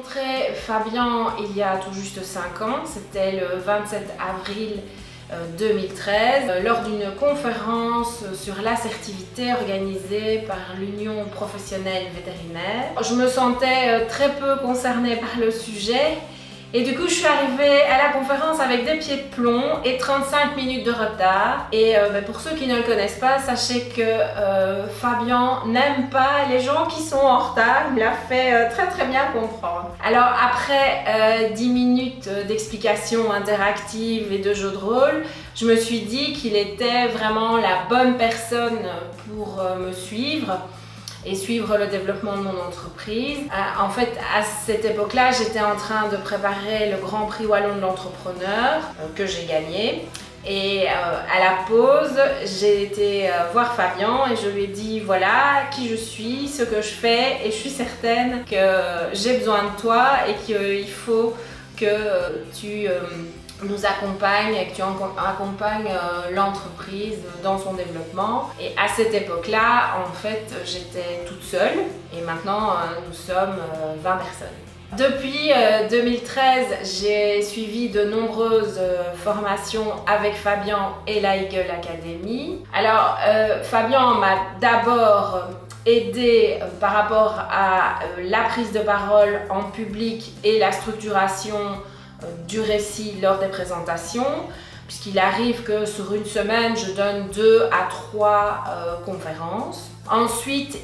rencontré Fabien il y a tout juste 5 ans, c'était le 27 avril 2013, lors d'une conférence sur l'assertivité organisée par l'Union professionnelle vétérinaire. Je me sentais très peu concernée par le sujet et du coup je suis arrivée à la conférence avec des pieds de plomb et 35 minutes de retard. Et pour ceux qui ne le connaissent pas, sachez que Fabien n'aime pas les gens qui sont en retard, il me l'a fait très bien comprendre. Alors après 10 minutes d'explications interactives et de jeux de rôle, je me suis dit qu'il était vraiment la bonne personne pour me suivre et suivre le développement de mon entreprise. En fait, à cette époque-là, j'étais en train de préparer le Grand Prix Wallon de l'entrepreneur que j'ai gagné. Et à la pause, j'ai été voir Fabien et je lui ai dit voilà qui je suis, ce que je fais, et je suis certaine que j'ai besoin de toi et qu'il faut que tu nous accompagnes et que tu accompagnes l'entreprise dans son développement. Et à cette époque-là, en fait, j'étais toute seule et maintenant nous sommes 20 personnes. Depuis 2013, j'ai suivi de nombreuses formations avec Fabien et la Eagle Academy. Alors, Fabien m'a d'abord aidé par rapport à la prise de parole en public et la structuration du récit lors des présentations, puisqu'il arrive que sur une semaine, je donne 2 à 3 conférences. Ensuite,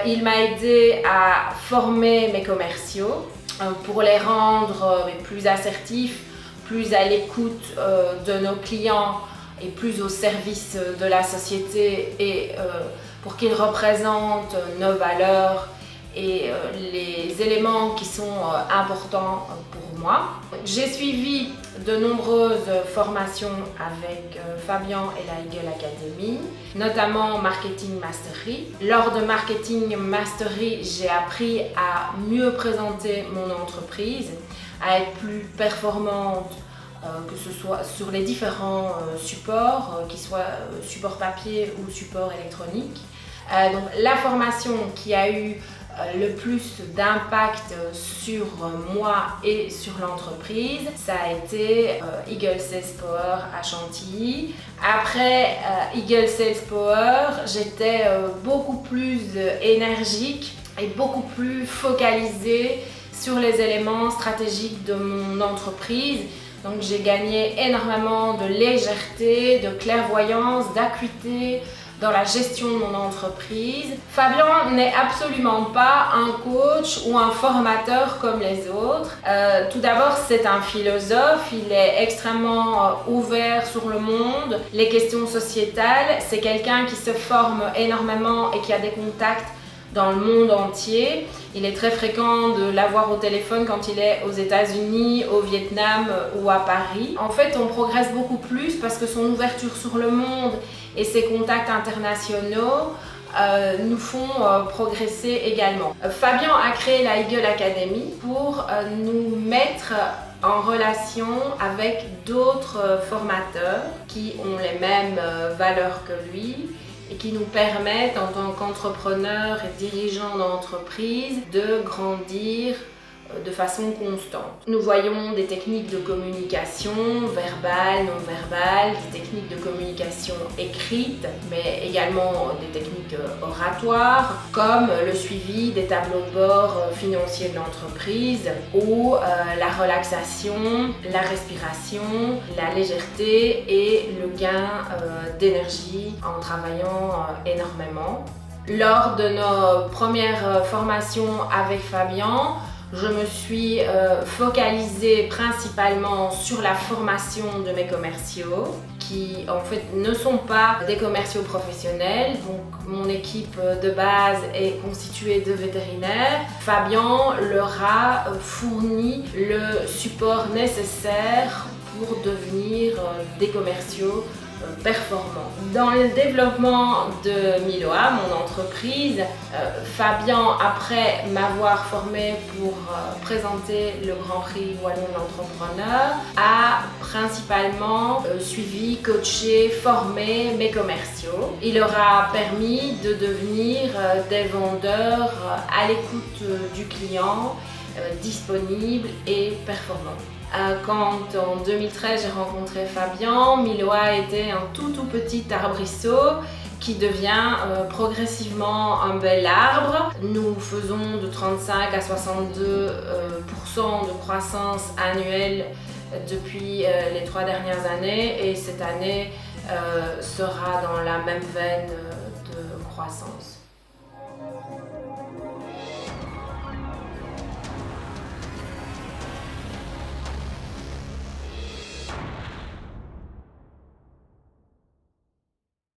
il m'a aidé à former mes commerciaux pour les rendre plus assertifs, plus à l'écoute de nos clients et plus au service de la société, et pour qu'ils représentent nos valeurs et les éléments qui sont importants pour moi. J'ai suivi de nombreuses formations avec Fabien et la Eagle Academy, notamment Marketing Mastery. Lors de Marketing Mastery, j'ai appris à mieux présenter mon entreprise, à être plus performante, que ce soit sur les différents supports, qu'ils soient support papier ou support électronique. Donc la formation qui a eu le plus d'impact sur moi et sur l'entreprise, ça a été Eagle Sales Power à Chantilly. Après Eagle Sales Power, j'étais beaucoup plus énergique et beaucoup plus focalisée sur les éléments stratégiques de mon entreprise. Donc j'ai gagné énormément de légèreté, de clairvoyance, d'acuité dans la gestion de mon entreprise. Fabien n'est absolument pas un coach ou un formateur comme les autres. Tout d'abord, c'est un philosophe, il est extrêmement ouvert sur le monde, les questions sociétales. C'est quelqu'un qui se forme énormément et qui a des contacts dans le monde entier. Il est très fréquent de l'avoir au téléphone quand il est aux États-Unis, au Vietnam ou à Paris. En fait, on progresse beaucoup plus parce que son ouverture sur le monde et ses contacts internationaux nous font progresser également. Fabien a créé la Eagle Academy pour nous mettre en relation avec d'autres formateurs qui ont les mêmes valeurs que lui et qui nous permettent, en tant qu'entrepreneurs et dirigeants d'entreprise, de grandir de façon constante. Nous voyons des techniques de communication verbale, non verbale, des techniques de communication écrite, mais également des techniques oratoires, comme le suivi des tableaux de bord financiers de l'entreprise, ou la relaxation, la respiration, la légèreté et le gain d'énergie en travaillant énormément. Lors de nos premières formations avec Fabien, je me suis focalisée principalement sur la formation de mes commerciaux qui en fait ne sont pas des commerciaux professionnels. Donc mon équipe de base est constituée de vétérinaires. Fabien leur a fourni le support nécessaire pour devenir des commerciaux performants. Dans le développement de Miloa, mon entreprise, Fabien, après m'avoir formé pour présenter le Grand Prix Wallon de l'entrepreneur, a principalement suivi, coaché, formé mes commerciaux. Il leur a permis de devenir des vendeurs à l'écoute du client disponible et performant. Quand en 2013 j'ai rencontré Fabien, Miloa était un tout petit arbrisseau qui devient progressivement un bel arbre. Nous faisons de 35 à 62% de croissance annuelle depuis les 3 dernières années et cette année sera dans la même veine de croissance.